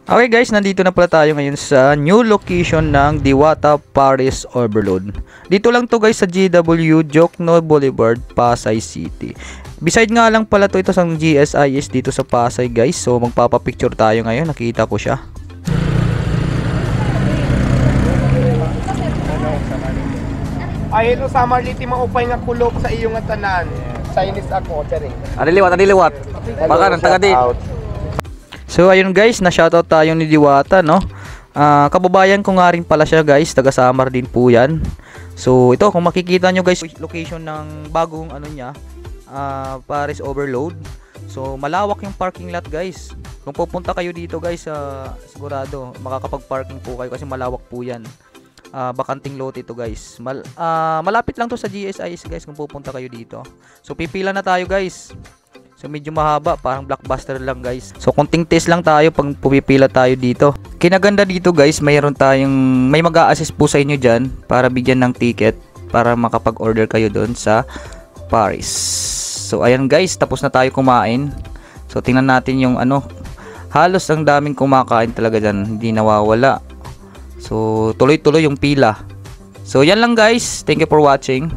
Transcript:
Okay guys, nandito na pala tayo ngayon sa new location ng Diwata Paris Overload. Dito lang to guys sa GW Jokno Boulevard, Pasay City. Beside nga lang pala to ito sa GSIS dito sa Pasay guys. So magpapapicture tayo ngayon, nakita ko siya. Ay, ito sa Marliti maupay nga kulog sa iyong tanan. Chinese ako, charing. Adiliwat. Baka nang taga din. So ayun guys, na shoutout tayo ni Diwata, no. Kababayan ko nga rin pala siya guys, taga Samar din po yan. So ito, kung makikita nyo guys, location ng bagong ano niya, Paris Overload. So malawak yung parking lot guys. Kung pupunta kayo dito guys, sigurado makakapag-parking po kayo kasi malawak po yan. Bakanting lote ito guys. Malapit lang to sa GSIS guys kung pupunta kayo dito. So pipila na tayo guys. So medyo mahaba, parang blockbuster lang guys. So konting test lang tayo pag pumipila tayo dito. Kinaganda dito guys, may mag-a-assist po sa inyo dyan para bigyan ng ticket para makapag-order kayo doon sa Paris. So ayan guys, tapos na tayo kumain. So tingnan natin yung halos ang daming kumakain talaga dyan, hindi nawawala. So tuloy-tuloy yung pila. So yan lang guys, thank you for watching.